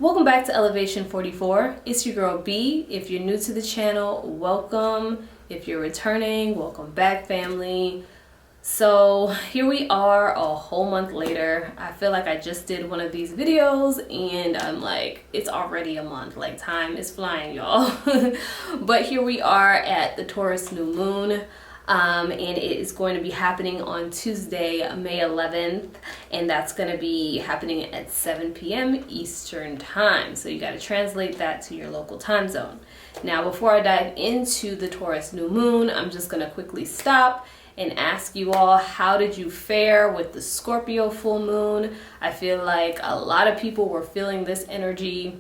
Welcome back to Elevation 44. It's your girl B. If you're new to the channel, welcome. If you're returning, welcome back, family. So here we are a whole month later. I feel like I just did one of these videos and I'm like, it's already a month. Like, time is flying, y'all. But here we are at the Taurus new moon. And it is going to be happening on Tuesday, May 11th, and that's going to be happening at 7 p.m. Eastern time. So you got to translate that to your local time zone. Now, before I dive into the Taurus new moon, I'm just going to quickly stop and ask you all, how did you fare with the Scorpio full moon? I feel like a lot of people were feeling this energy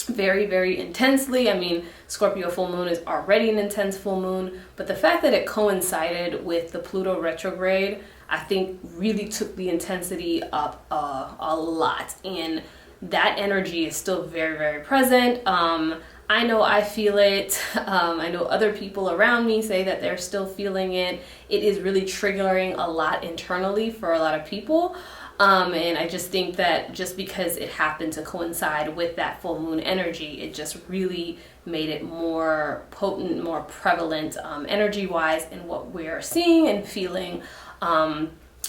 very, very intensely. I mean, Scorpio full moon is already an intense full moon, but the fact that it coincided with the Pluto retrograde, I think really took the intensity up a lot. And that energy is still very, very present. I know I feel it. I know other people around me say that they're still feeling it. It is really triggering a lot internally for a lot of people. And I just think that just because it happened to coincide with that full moon energy, it just really made it more potent, more prevalent energy-wise in what we're seeing and feeling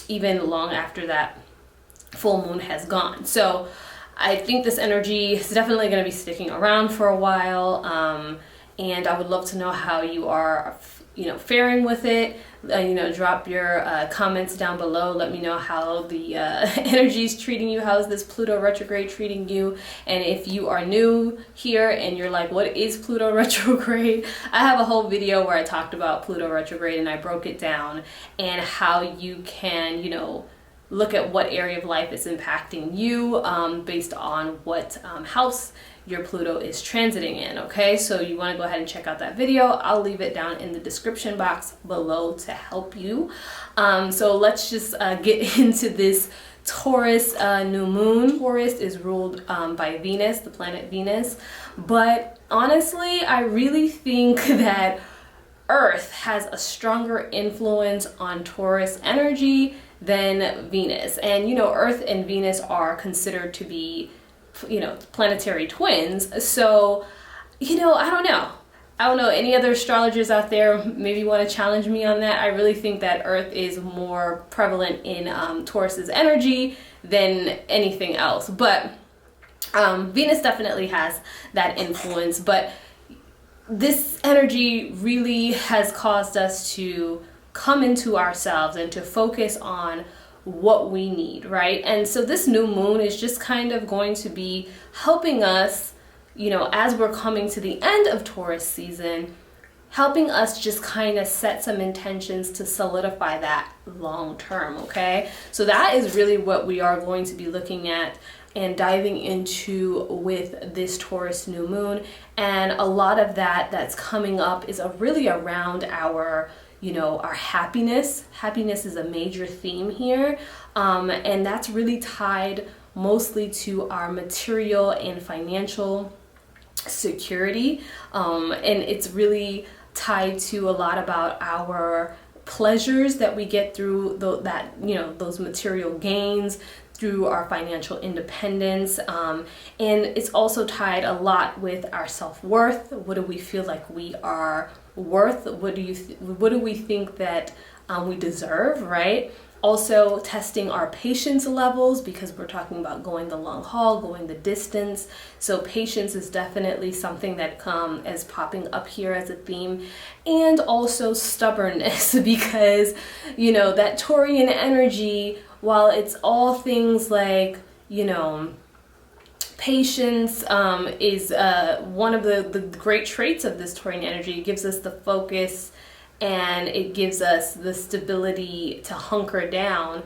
even long after that full moon has gone. So I think this energy is definitely going to be sticking around for a while. And I would love to know how you are faring with it. Drop your comments down below. Let me know how the energy is treating you. How is this Pluto retrograde treating you? And if you are new here and you're like, what is Pluto retrograde? I have a whole video where I talked about Pluto retrograde and I broke it down and how you can, look at what area of life is impacting you based on what house your Pluto is transiting in. Okay, so you want to go ahead and check out that video. I'll leave it down in the description box below to help you. So let's just get into this Taurus new moon. Taurus is ruled by Venus, the planet Venus, but honestly, I really think that Earth has a stronger influence on Taurus energy than Venus. And Earth and Venus are considered to be planetary twins. So I don't know, any other astrologers out there maybe want to challenge me on that. I really think that Earth is more prevalent in Taurus's energy than anything else, but Venus definitely has that influence. But this energy really has caused us to come into ourselves and to focus on what we need, right? And so this new moon is just kind of going to be helping us, as we're coming to the end of Taurus season, helping us just kind of set some intentions to solidify that long term, okay? So that is really what we are going to be looking at and diving into with this Taurus new moon. And a lot of that's coming up is really around our our happiness. Happiness is a major theme here. And that's really tied mostly to our material and financial security. And it's really tied to a lot about our pleasures that we get through those material gains, through our financial independence. And it's also tied a lot with our self-worth. What do we feel like we are worth? What do we think that we deserve, right? Also testing our patience levels, because we're talking about going the long haul, going the distance. So patience is definitely something that is popping up here as a theme. And also stubbornness, because that Taurian energy, while it's all things like patience is one of the great traits of this Taurian energy. It gives us the focus and it gives us the stability to hunker down,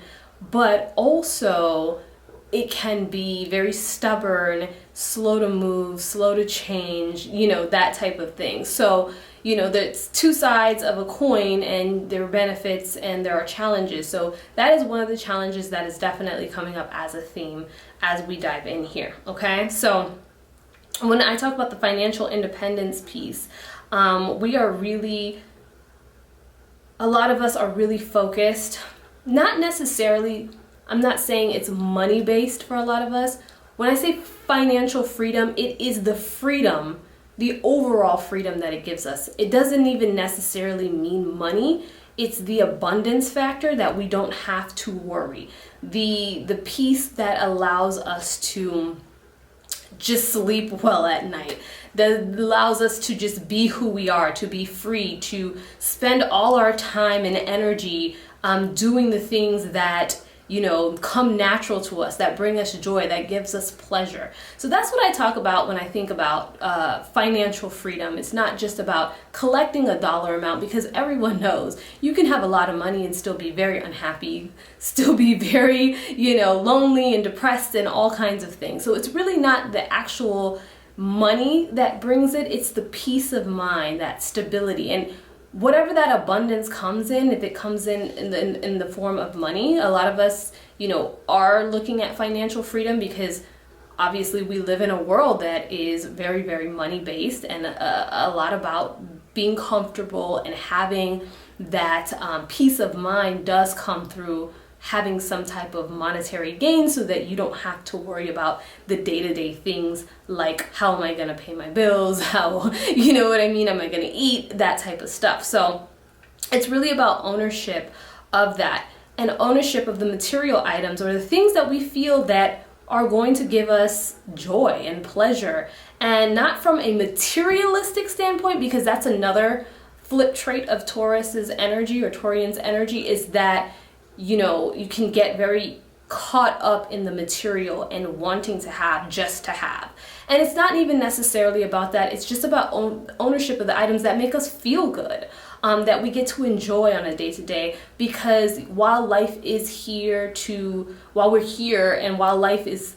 but also it can be very stubborn, slow to move, slow to change, that type of thing. So, there's two sides of a coin and there are benefits and there are challenges. So that is one of the challenges that is definitely coming up as a theme as we dive in here, okay? So when I talk about the financial independence piece, a lot of us are really focused, not necessarily, I'm not saying it's money based for a lot of us, When I say financial freedom, it is the freedom, the overall freedom that it gives us. It doesn't even necessarily mean money. It's the abundance factor that we don't have to worry. The peace that allows us to just sleep well at night, that allows us to just be who we are, to be free, to spend all our time and energy doing the things that, you know, come natural to us, that bring us joy, that gives us pleasure. So that's what I talk about when I think about financial freedom. It's not just about collecting a dollar amount, because everyone knows you can have a lot of money and still be very unhappy, still be very, you know, lonely and depressed and all kinds of things. So it's really not the actual money that brings it, it's the peace of mind, that stability. And whatever that abundance comes in, if it comes in the form of money, a lot of us, you know, are looking at financial freedom because obviously we live in a world that is very, very money based, and a lot about being comfortable and having that peace of mind does come through having some type of monetary gain, so that you don't have to worry about the day-to-day things like, how am I going to pay my bills? How, you know what I mean? Am I going to eat? That type of stuff. So it's really about ownership of that, and ownership of the material items, or the things that we feel that are going to give us joy and pleasure, and not from a materialistic standpoint, because that's another flip trait of Taurus's energy, or Taurian's energy, is that, you know, you can get very caught up in the material and wanting to have just to have. And it's not even necessarily about that. It's just about ownership of the items that make us feel good, that we get to enjoy on a day-to-day. Because while life is while we're here, and while life is,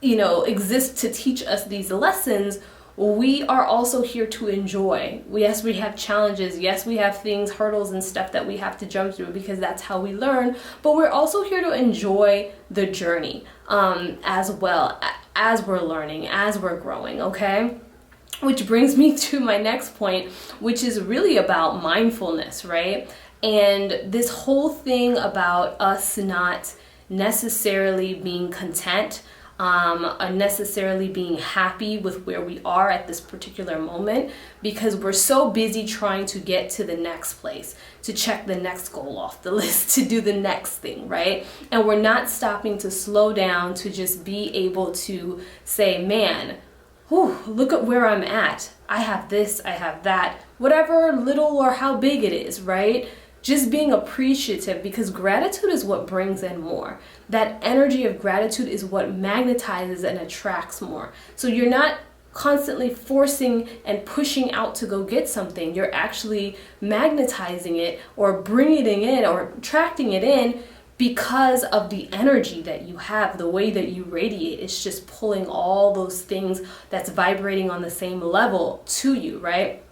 you know, exists to teach us these lessons, we are also here to enjoy. Yes, we have challenges. Yes, we have things, hurdles and stuff that we have to jump through, because that's how we learn. But we're also here to enjoy the journey as well, as we're learning, as we're growing, okay? Which brings me to my next point, which is really about mindfulness, right? And this whole thing about us not necessarily being content, unnecessarily being happy with where we are at this particular moment, because we're so busy trying to get to the next place, to check the next goal off the list, to do the next thing, right? And we're not stopping to slow down, to just be able to say, man, whew, look at where I'm at. I have this, I have that, whatever little or how big it is, right? Just being appreciative, because gratitude is what brings in more. That energy of gratitude is what magnetizes and attracts more. So you're not constantly forcing and pushing out to go get something. You're actually magnetizing it, or bringing it in, or attracting it in, because of the energy that you have, the way that you radiate. It's just pulling all those things that's vibrating on the same level to you, right?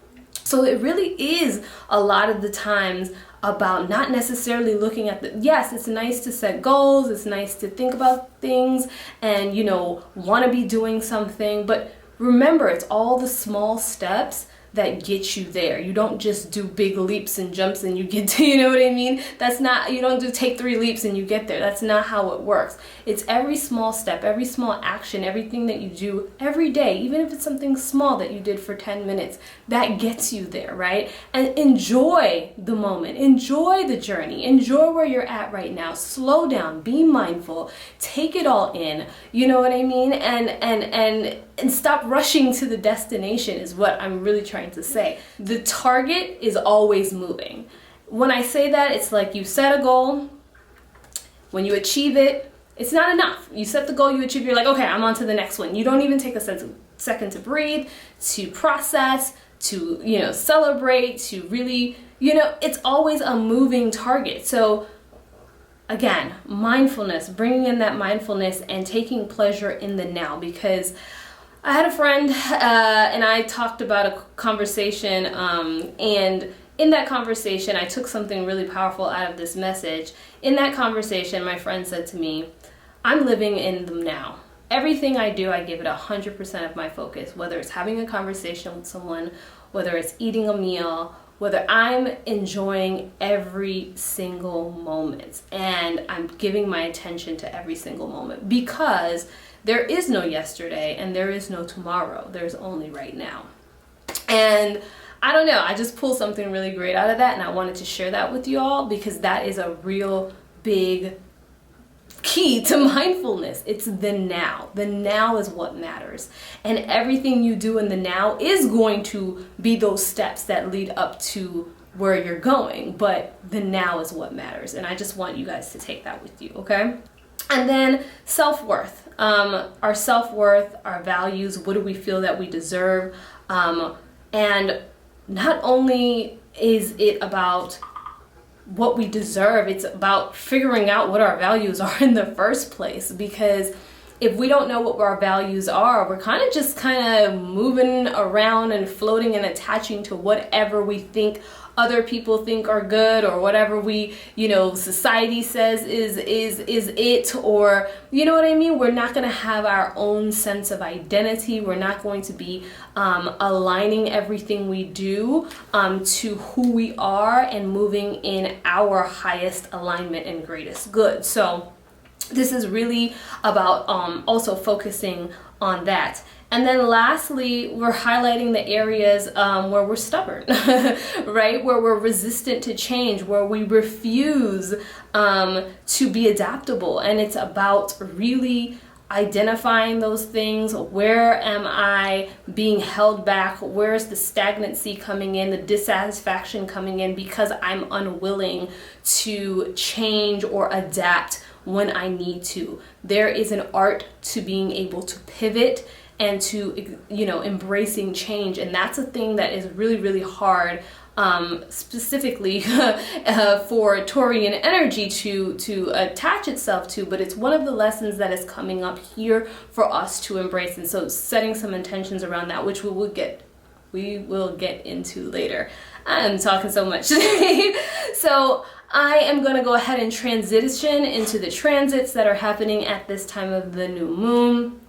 So it really is a lot of the times about not necessarily looking at yes, it's nice to set goals, it's nice to think about things and, you know, want to be doing something, but remember, it's all the small steps that get you there. You don't just do big leaps and jumps and you get to, you know what I mean? That's not, you don't take 3 leaps and you get there. That's not how it works. It's every small step, every small action, everything that you do every day, even if it's something small that you did for 10 minutes, that gets you there, right? And enjoy the moment, enjoy the journey, enjoy where you're at right now. Slow down, be mindful, take it all in, you know what I mean? And stop rushing to the destination is what I'm really trying to say. The target is always moving. When I say that, it's like you set a goal. When you achieve it, it's not enough. You set the goal, you achieve, you're like, okay, I'm on to the next one. You don't even take a second to breathe, to process, to, you know, celebrate, to really, you know, it's always a moving target. So again, mindfulness, bringing in that mindfulness and taking pleasure in the now, because I had a friend and I talked about a conversation and in that conversation I took something really powerful out of this message. In that conversation, my friend said to me, I'm living in the now. Everything I do, I give it 100% of my focus, whether it's having a conversation with someone, whether it's eating a meal, whether I'm enjoying every single moment, and I'm giving my attention to every single moment, because there is no yesterday and there is no tomorrow. There's only right now. And I don't know, I just pulled something really great out of that, and I wanted to share that with you all because that is a real big key to mindfulness. It's the now. The now is what matters. And everything you do in the now is going to be those steps that lead up to where you're going. But the now is what matters. And I just want you guys to take that with you, okay? And then self-worth. Our self-worth, our values, what do we feel that we deserve? And not only is it about what we deserve, it's about figuring out what our values are in the first place. Because if we don't know what our values are, we're kind of moving around and floating and attaching to whatever we think other people think are good, or whatever we, society says is it, or you know what I mean? We're not going to have our own sense of identity. We're not going to be aligning everything we do to who we are and moving in our highest alignment and greatest good. So this is really about also focusing on that. And then lastly, we're highlighting the areas where we're stubborn, right? Where we're resistant to change, where we refuse to be adaptable. And it's about really identifying those things. Where am I being held back? Where's the stagnancy coming in, the dissatisfaction coming in because I'm unwilling to change or adapt when I need to? There is an art to being able to pivot and to, embracing change. And that's a thing that is really, really hard, specifically for Taurian energy to attach itself to, but it's one of the lessons that is coming up here for us to embrace. And so setting some intentions around that, which we will get into later. I'm talking so much today. So I am going to go ahead and transition into the transits that are happening at this time of the new moon.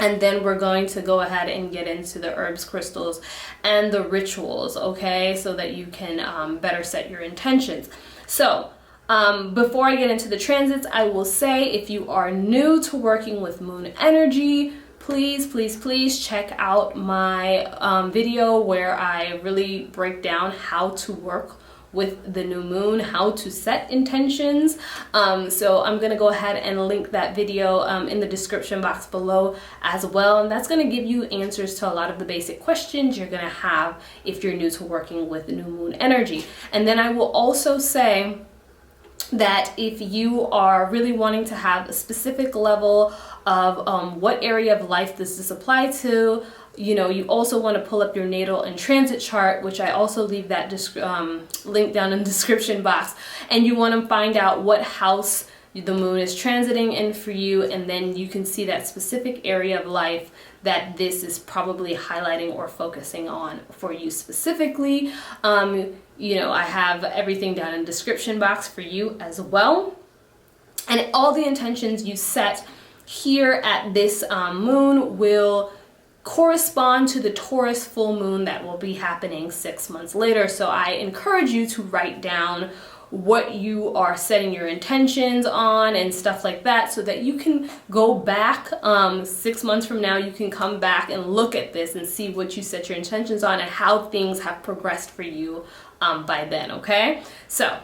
And then we're going to go ahead and get into the herbs, crystals, and the rituals, okay? So that you can better set your intentions. So before I get into the transits, I will say if you are new to working with moon energy, please check out my video where I really break down how to work with the new moon, how to set intentions. So I'm gonna go ahead and link that video in the description box below as well. And that's gonna give you answers to a lot of the basic questions you're gonna have if you're new to working with new moon energy. And then I will also say that if you are really wanting to have a specific level of what area of life does this apply to, you also want to pull up your natal and transit chart, which I also leave that link down in the description box. And you want to find out what house the moon is transiting in for you, and then you can see that specific area of life that this is probably highlighting or focusing on for you specifically. I have everything down in the description box for you as well. And all the intentions you set here at this moon will correspond to the Taurus full moon that will be happening 6 months later. So I encourage you to write down what you are setting your intentions on and stuff like that, so that you can go back 6 months from now. You can come back and look at this and see what you set your intentions on and how things have progressed for you by then, okay? So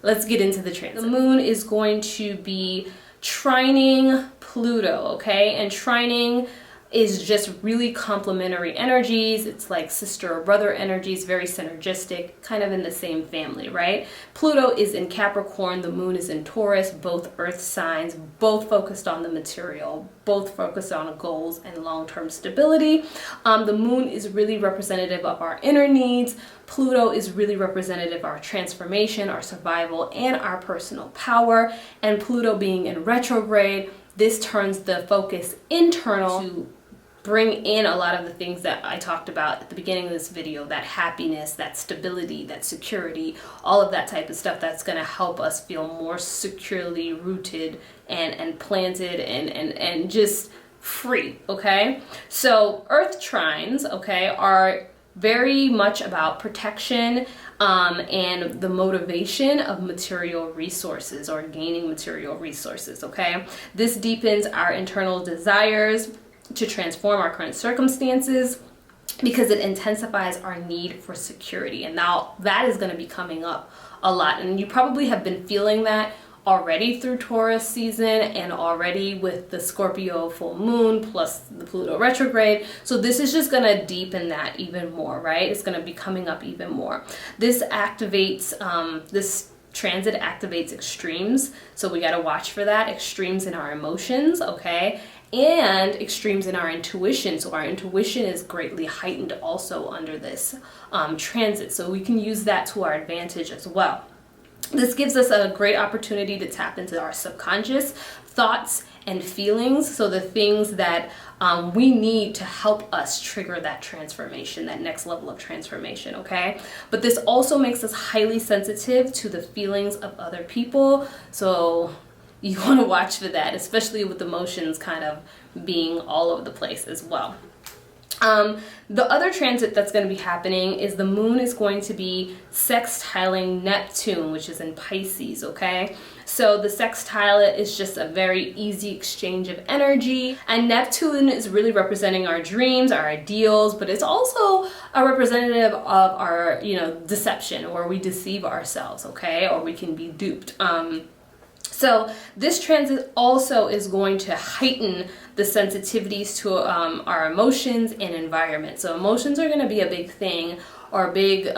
let's get into the transit. The moon is going to be trining Pluto, okay? And trining is just really complementary energies. It's like sister or brother energies, very synergistic, kind of in the same family, right? Pluto is in Capricorn, the moon is in Taurus, both earth signs, both focused on the material, both focused on goals and long-term stability. The moon is really representative of our inner needs. Pluto is really representative of our transformation, our survival, and our personal power. And Pluto being in retrograde, this turns the focus internal to bring in a lot of the things that I talked about at the beginning of this video, that happiness, that stability, that security, all of that type of stuff that's going to help us feel more securely rooted and planted and just free, okay? So earth trines, okay, are very much about protection and the motivation of material resources or gaining material resources, okay? This deepens our internal desires to transform our current circumstances because it intensifies our need for security. And now that is going to be coming up a lot. And you probably have been feeling that already through Taurus season and already with the Scorpio full moon plus the Pluto retrograde. So this is just going to deepen that even more, right? It's going to be coming up even more. This activates, this transit activates extremes. So we got to watch for that. Extremes in our emotions, okay? And extremes in our intuition. So our intuition is greatly heightened also under this transit. So we can use that to our advantage as well. This gives us a great opportunity to tap into our subconscious thoughts and feelings. So the things that we need to help us trigger that transformation, that next level of transformation, okay? But this also makes us highly sensitive to the feelings of other people. So you want to watch for that, especially with emotions kind of being all over the place as well. The other transit that's going to be happening is the moon is going to be sextiling Neptune, which is in Pisces, okay? So the sextile is just a very easy exchange of energy, and Neptune is really representing our dreams, our ideals, but it's also a representative of our, deception, where we deceive ourselves, okay? Or we can be duped. So this transit also is going to heighten the sensitivities to our emotions and environment. So emotions are going to be a big thing, or a big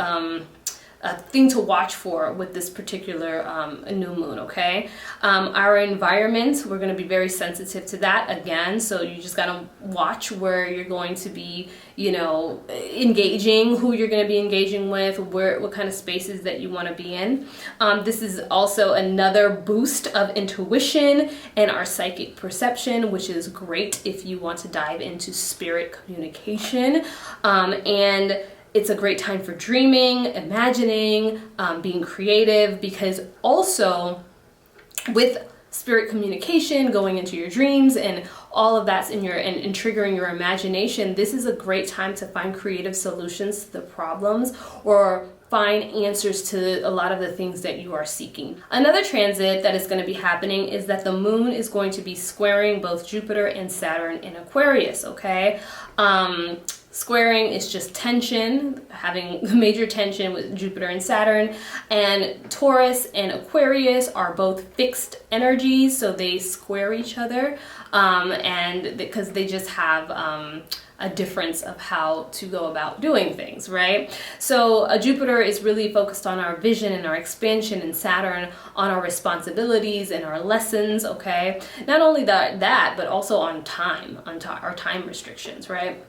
thing to watch for with this particular new moon, okay? Our environment, we're going to be very sensitive to that again, so you just got to watch where you're going to be, engaging, who you're going to be engaging with, what kind of spaces that you want to be in. This is also another boost of intuition and our psychic perception, which is great if you want to dive into spirit communication. And it's a great time for dreaming, imagining, being creative, because also with spirit communication, going into your dreams and all of that's in and triggering your imagination, this is a great time to find creative solutions to the problems or find answers to a lot of the things that you are seeking. Another transit that is going to be happening is that the moon is going to be squaring both Jupiter and Saturn in Aquarius, okay? Squaring is just tension, having major tension with Jupiter and Saturn, and Taurus and Aquarius are both fixed energies, so they square each other, and because they just have a difference of how to go about doing things, right? So Jupiter is really focused on our vision and our expansion, and Saturn on our responsibilities and our lessons, okay? Not only that, but also on time, our time restrictions, right?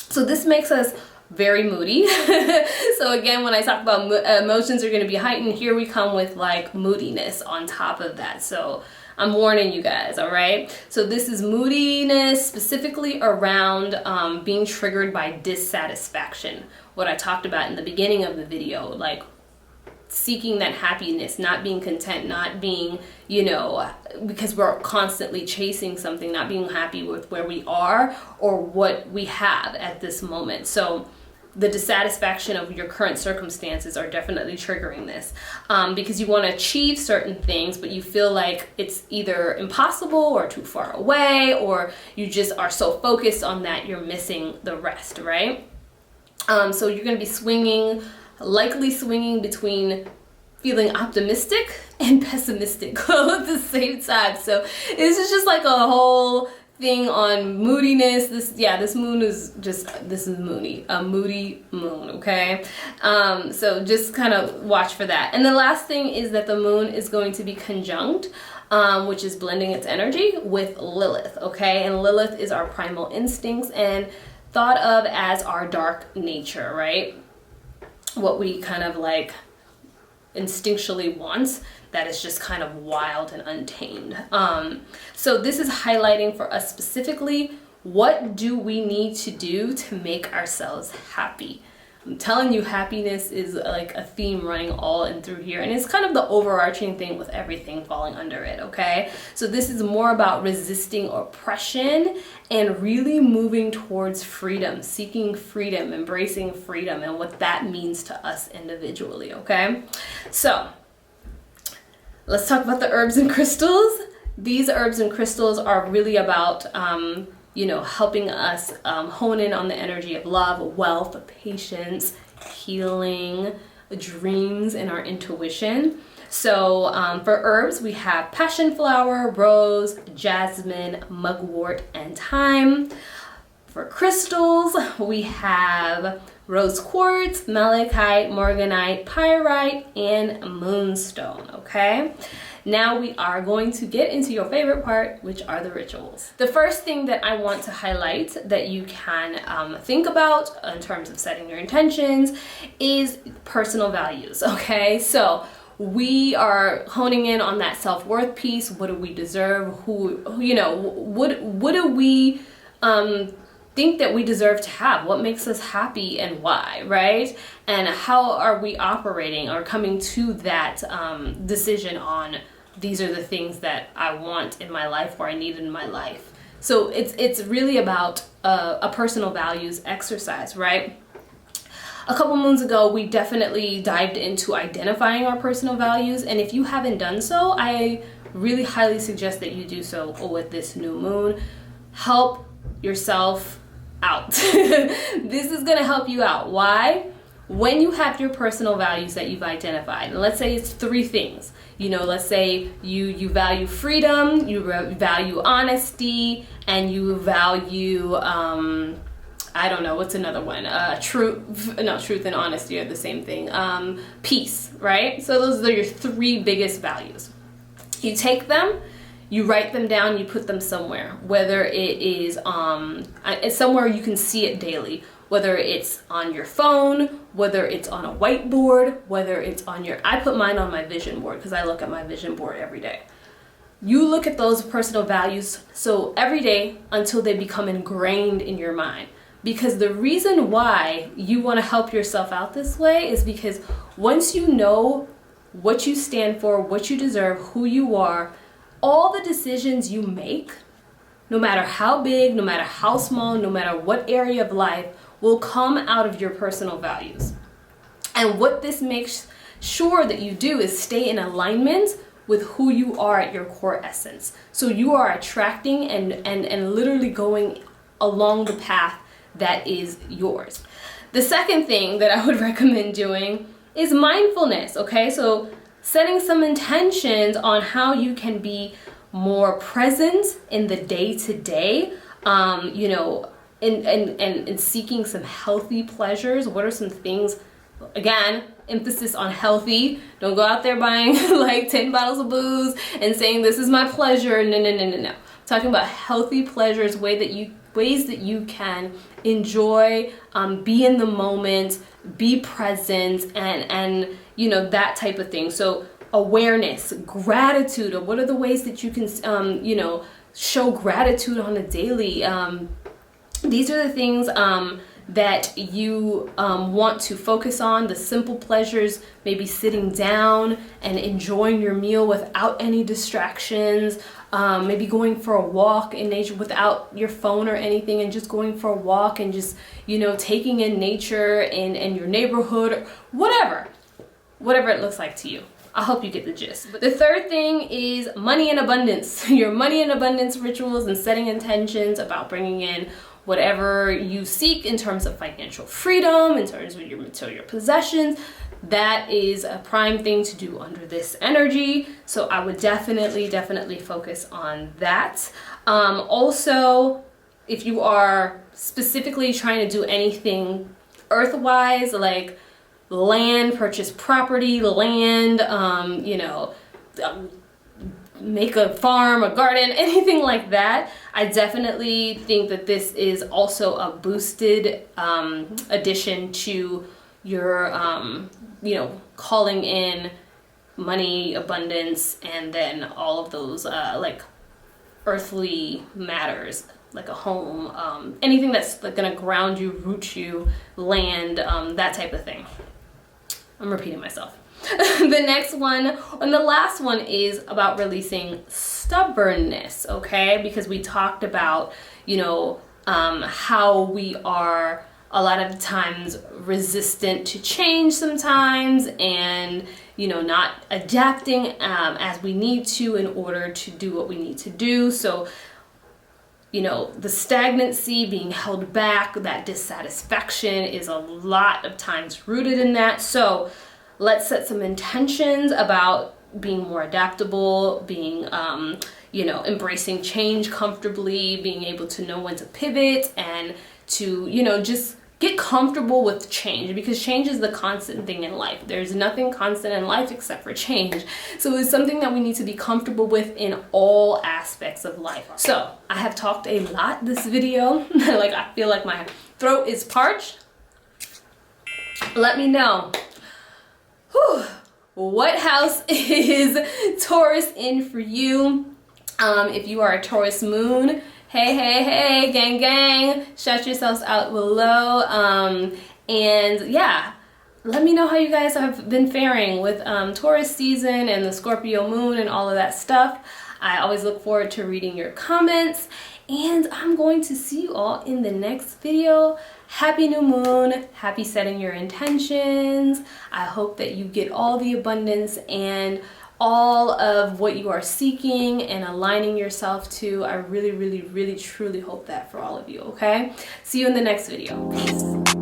So this makes us very moody. So again, when I talk about emotions are going to be heightened, here we come with like moodiness on top of that. So I'm warning you guys, all right? So this is moodiness specifically around being triggered by dissatisfaction. What I talked about in the beginning of the video, like seeking that happiness, not being content, not being, because we're constantly chasing something, not being happy with where we are or what we have at this moment. So the dissatisfaction of your current circumstances are definitely triggering this, because you want to achieve certain things, but you feel like it's either impossible or too far away, or you just are so focused on that you're missing the rest, right? So you're going to be likely swinging between feeling optimistic and pessimistic all at the same time. So this is just like a whole thing on moodiness. This moon is moody, a moody moon, okay? So just kind of watch for that. And the last thing is that the moon is going to be conjunct, which is blending its energy with Lilith, okay? And Lilith is our primal instincts and thought of as our dark nature, right? What we kind of like instinctually want, that is just kind of wild and untamed. So this is highlighting for us specifically, what do we need to do to make ourselves happy? I'm telling you, happiness is like a theme running all in through here. And it's kind of the overarching thing with everything falling under it, okay? So this is more about resisting oppression and really moving towards freedom, seeking freedom, embracing freedom, and what that means to us individually, okay? So let's talk about the herbs and crystals. These herbs and crystals are really about helping us hone in on the energy of love, wealth, patience, healing, dreams, and our intuition. So for herbs, we have passion flower, rose, jasmine, mugwort, and thyme. For crystals, we have rose quartz, malachite, morganite, pyrite, and moonstone, okay? Now we are going to get into your favorite part, which are the rituals. The first thing that I want to highlight that you can think about in terms of setting your intentions is personal values, okay? So we are honing in on that self-worth piece. What do we deserve? What do we think that we deserve to have? What makes us happy and why, right? And how are we operating or coming to that decision on these are the things that I want in my life or I need in my life? So it's really about a personal values exercise, right? A couple moons ago, we definitely dived into identifying our personal values. And if you haven't done so, I really highly suggest that you do so with this new moon. Help yourself out. This is gonna help you out. Why? When you have your personal values that you've identified, and let's say it's 3 things, let's say you value freedom, you value honesty, and you value, I don't know, what's another one? Truth and honesty are the same thing. Peace, right? So those are your 3 biggest values. You take them, you write them down, you put them somewhere, whether it is it's somewhere you can see it daily, whether it's on your phone, whether it's on a whiteboard, whether it's on I put mine on my vision board because I look at my vision board every day. You look at those personal values so every day until they become ingrained in your mind. Because the reason why you want to help yourself out this way is because once you know what you stand for, what you deserve, who you are, all the decisions you make, no matter how big, no matter how small, no matter what area of life, will come out of your personal values. And what this makes sure that you do is stay in alignment with who you are at your core essence. So you are attracting and literally going along the path that is yours. The second thing that I would recommend doing is mindfulness, okay? So setting some intentions on how you can be more present in the day-to-day, and seeking some healthy pleasures. What are some things, again, emphasis on healthy. Don't go out there buying like 10 bottles of booze and saying this is my pleasure. No. I'm talking about healthy pleasures, ways that you can enjoy, be in the moment, be present, and that type of thing. So awareness, gratitude, or what are the ways that you can show gratitude on a daily. These are the things that you want to focus on, the simple pleasures, maybe sitting down and enjoying your meal without any distractions, maybe going for a walk in nature without your phone or anything, and just going for a walk and just, taking in nature in your neighborhood, or whatever it looks like to you. I hope you get the gist. But the third thing is money in abundance. Your money in abundance rituals and setting intentions about bringing in whatever you seek in terms of financial freedom, in terms of your material possessions. That is a prime thing to do under this energy. So I would definitely focus on that. Also, if you are specifically trying to do anything earth-wise, like land, purchase property, land, make a farm, a garden, anything like that, I definitely think that this is also a boosted addition to your, calling in money, abundance, and then all of those like earthly matters like a home, anything that's like gonna ground you, root you, land, that type of thing. I'm repeating myself. The next one and the last one is about releasing stubbornness, okay? Because we talked about, you know, how we are a lot of times resistant to change sometimes, and you know, not adapting as we need to in order to do what we need to do. So you know, the stagnancy, being held back, that dissatisfaction is a lot of times rooted in that. So let's set some intentions about being more adaptable, being, you know, embracing change comfortably, being able to know when to pivot and to, you know, just get comfortable with change, because change is the constant thing in life. There's nothing constant in life except for change. So it's something that we need to be comfortable with in all aspects of life. So I have talked a lot this video. Like, I feel like my throat is parched. Let me know. Whew. What house is Taurus in for you? If you are a Taurus moon, hey, gang, gang, shout yourselves out below. And yeah, let me know how you guys have been faring with Taurus season and the Scorpio moon and all of that stuff. I always look forward to reading your comments, and I'm going to see you all in the next video. Happy new moon, happy setting your intentions. I hope that you get all the abundance and all of what you are seeking and aligning yourself to. I really, truly hope that for all of you, okay? See you in the next video. Peace.